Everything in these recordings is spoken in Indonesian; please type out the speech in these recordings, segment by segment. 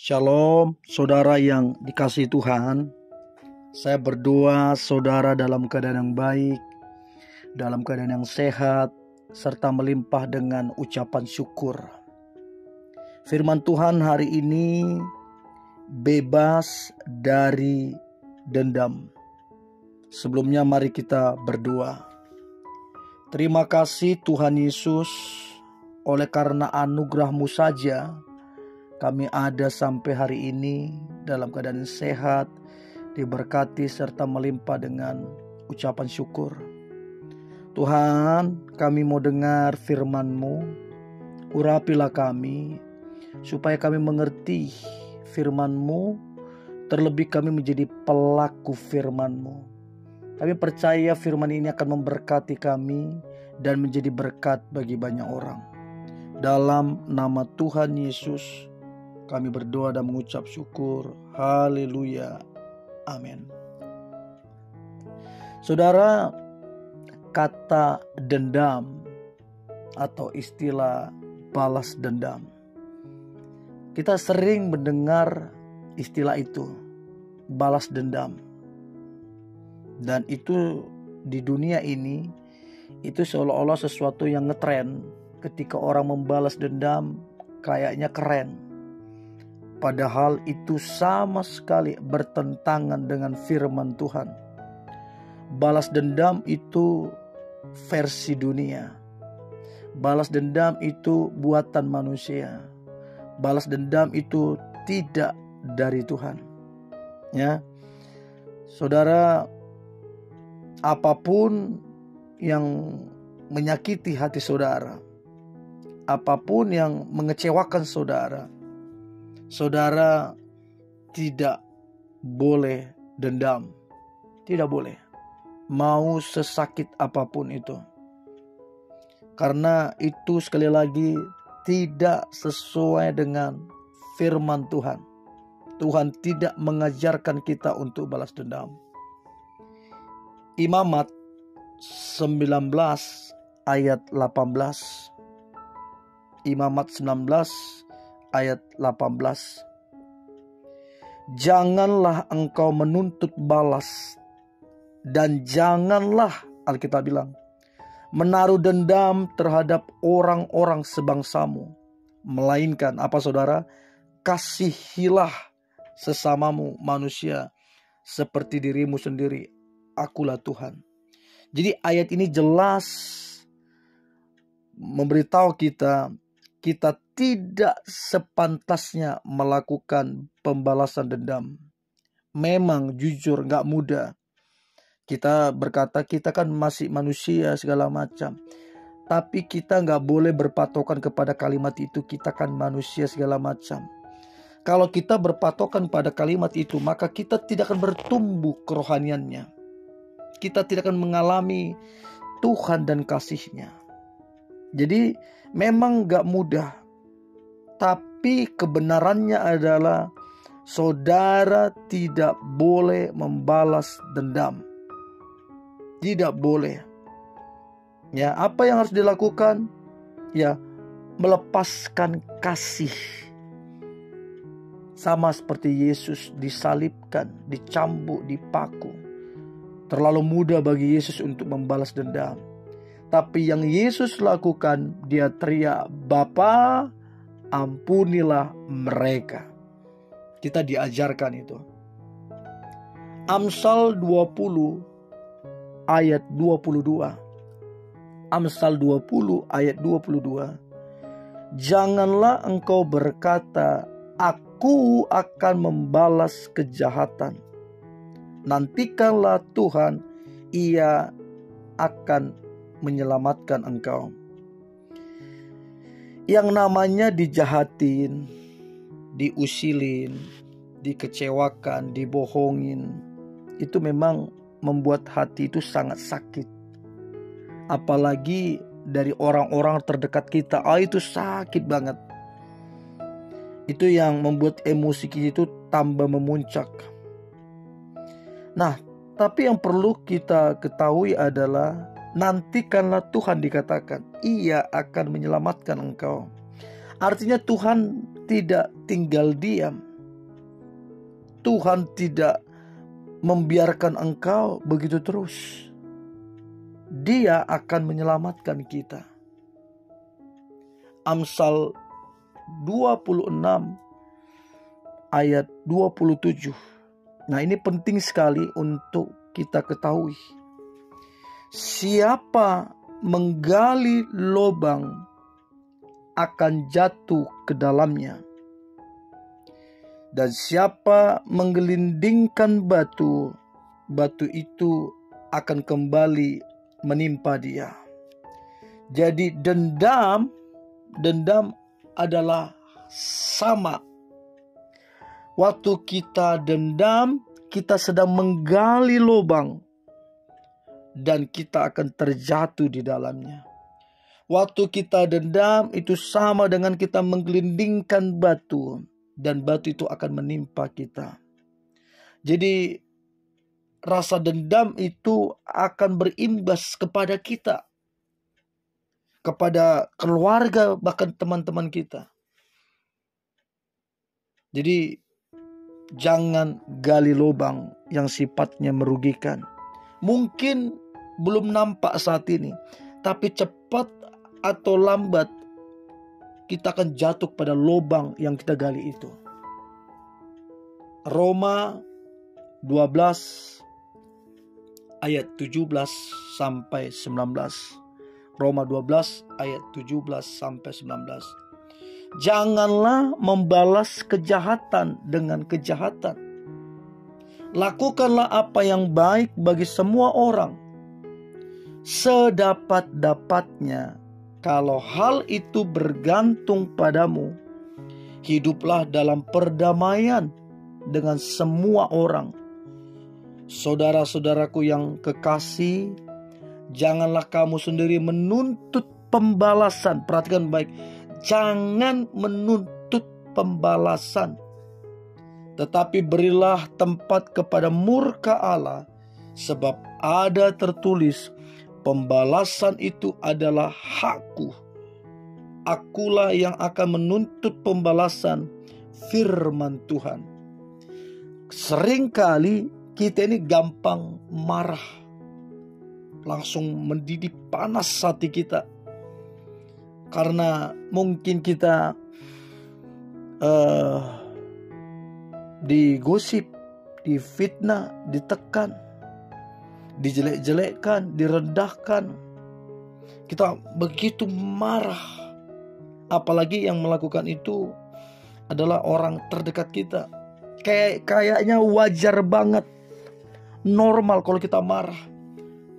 Shalom, saudara yang dikasihi Tuhan. Saya berdoa saudara dalam keadaan yang baik, dalam keadaan yang sehat, serta melimpah dengan ucapan syukur. Firman Tuhan hari ini, bebas dari dendam. Sebelumnya mari kita berdoa. Terima kasih Tuhan Yesus, oleh karena anugerah-Mu saja kami ada sampai hari ini dalam keadaan sehat, diberkati serta melimpah dengan ucapan syukur. Tuhan, kami mau dengar firman-Mu, urapilah kami, supaya kami mengerti firman-Mu, terlebih kami menjadi pelaku firman-Mu. Kami percaya firman ini akan memberkati kami dan menjadi berkat bagi banyak orang. Dalam nama Tuhan Yesus, kami berdoa dan mengucap syukur. Haleluya. Amin. Saudara, kata dendam atau istilah balas dendam, kita sering mendengar istilah itu, balas dendam. Dan itu di dunia ini, itu seolah-olah sesuatu yang ngetren. Ketika orang membalas dendam, kayaknya keren. Padahal itu sama sekali bertentangan dengan firman Tuhan. Balas dendam itu versi dunia. Balas dendam itu buatan manusia. Balas dendam itu tidak dari Tuhan. Ya. Saudara, apapun yang menyakiti hati saudara, apapun yang mengecewakan saudara, saudara tidak boleh dendam. Tidak boleh. Mau sesakit apapun itu. Karena itu sekali lagi tidak sesuai dengan firman Tuhan. Tuhan tidak mengajarkan kita untuk balas dendam. Imamat 19 ayat 18. Imamat 19 ayat 18. Janganlah engkau menuntut balas, dan janganlah, Alkitab bilang, menaruh dendam terhadap orang-orang sebangsamu. Melainkan apa saudara? Kasihilah sesamamu manusia seperti dirimu sendiri. Akulah Tuhan. Jadi ayat ini jelas memberitahu kita tidak sepantasnya melakukan pembalasan dendam. Memang jujur gak mudah. Kita berkata kita kan masih manusia segala macam. Tapi kita gak boleh berpatokan kepada kalimat itu, kita kan manusia segala macam. Kalau kita berpatokan pada kalimat itu, maka kita tidak akan bertumbuh kerohaniannya. Kita tidak akan mengalami Tuhan dan kasih-Nya. Jadi memang gak mudah. Tapi kebenarannya adalah saudara tidak boleh membalas dendam. Tidak boleh. Ya, apa yang harus dilakukan? Ya, melepaskan kasih. Sama seperti Yesus disalibkan, dicambuk, dipaku. Terlalu mudah bagi Yesus untuk membalas dendam. Tapi yang Yesus lakukan, dia teriak, Bapa, ampunilah mereka. Kita diajarkan itu. Amsal 20 ayat 22. Amsal 20 ayat 22. Janganlah engkau berkata, aku akan membalas kejahatan. Nantikanlah Tuhan, Ia akan menyelamatkan engkau. Yang namanya dijahatin, diusilin, dikecewakan, dibohongin, itu memang membuat hati itu sangat sakit. Apalagi dari orang-orang terdekat kita, itu sakit banget. Itu yang membuat emosi kita itu tambah memuncak. Nah, tapi yang perlu kita ketahui adalah nantikanlah Tuhan dikatakan, Ia akan menyelamatkan engkau. Artinya Tuhan tidak tinggal diam. Tuhan tidak membiarkan engkau begitu terus. Dia akan menyelamatkan kita. Amsal 26 ayat 27. Nah, ini penting sekali untuk kita ketahui. Siapa menggali lubang akan jatuh ke dalamnya. Dan siapa menggelindingkan batu, batu itu akan kembali menimpa dia. Jadi dendam adalah sama. Waktu kita dendam, kita sedang menggali lubang dan kita akan terjatuh di dalamnya. Waktu kita dendam itu sama dengan kita menggelindingkan batu dan batu itu akan menimpa kita. Jadi rasa dendam itu akan berimbas kepada kita, kepada keluarga, bahkan teman-teman kita. Jadi jangan gali lubang yang sifatnya merugikan. Mungkin belum nampak saat ini, tapi cepat atau lambat kita akan jatuh pada lubang yang kita gali itu. Roma 12 ayat 17 sampai 19. Roma 12 ayat 17 sampai 19. Janganlah membalas kejahatan dengan kejahatan. Lakukanlah apa yang baik bagi semua orang, sedapat-dapatnya. Kalau hal itu bergantung padamu, hiduplah dalam perdamaian dengan semua orang. Saudara-saudaraku yang kekasih, janganlah kamu sendiri menuntut pembalasan. Perhatikan baik, jangan menuntut pembalasan, tetapi berilah tempat kepada murka Allah, sebab ada tertulis, pembalasan itu adalah hakku. Akulah yang akan menuntut pembalasan, firman Tuhan. Seringkali kita ini gampang marah, langsung mendidih panas hati kita, karena mungkin kita digosip, difitnah, ditekan, dijelek-jelekkan, direndahkan. Kita begitu marah. Apalagi yang melakukan itu adalah orang terdekat kita. Kayaknya wajar banget, normal kalau kita marah.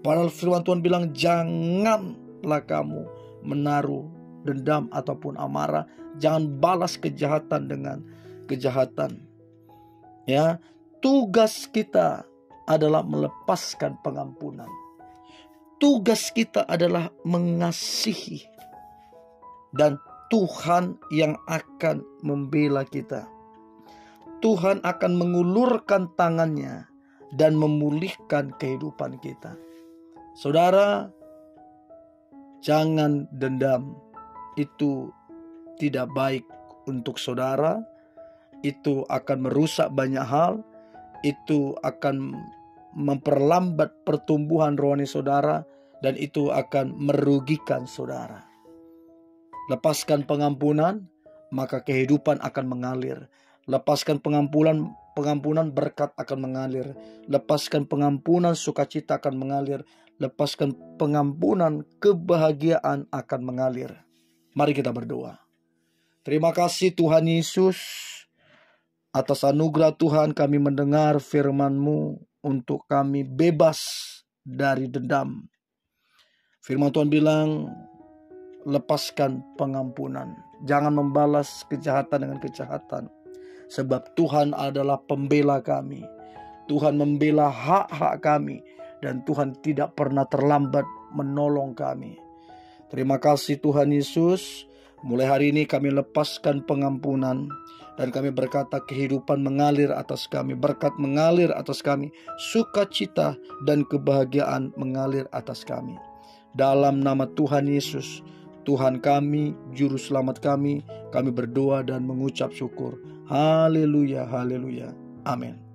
Padahal firman Tuhan bilang, janganlah kamu menaruh dendam ataupun amarah. Jangan balas kejahatan dengan kejahatan. Ya, tugas kita adalah melepaskan pengampunan. Tugas kita adalah mengasihi. Dan Tuhan yang akan membela kita. Tuhan akan mengulurkan tangannya dan memulihkan kehidupan kita. Saudara, jangan dendam. Itu tidak baik untuk saudara. Itu akan merusak banyak hal. Itu akan memperlambat pertumbuhan rohani saudara, dan itu akan merugikan saudara. Lepaskan pengampunan, maka kehidupan akan mengalir. Lepaskan pengampunan, berkat akan mengalir. Lepaskan pengampunan, sukacita akan mengalir. Lepaskan pengampunan, kebahagiaan akan mengalir. Mari kita berdoa. Terima kasih Tuhan Yesus, atas anugerah Tuhan kami mendengar firman-Mu untuk kami bebas dari dendam. Firman Tuhan bilang, lepaskan pengampunan. Jangan membalas kejahatan dengan kejahatan. Sebab Tuhan adalah pembela kami. Tuhan membela hak-hak kami. Dan Tuhan tidak pernah terlambat menolong kami. Terima kasih Tuhan Yesus. Mulai hari ini kami lepaskan pengampunan. Dan kami berkata kehidupan mengalir atas kami. Berkat mengalir atas kami. Sukacita dan kebahagiaan mengalir atas kami. Dalam nama Tuhan Yesus, Tuhan kami, Juru Selamat kami berdoa dan mengucap syukur. Haleluya, haleluya. Amin.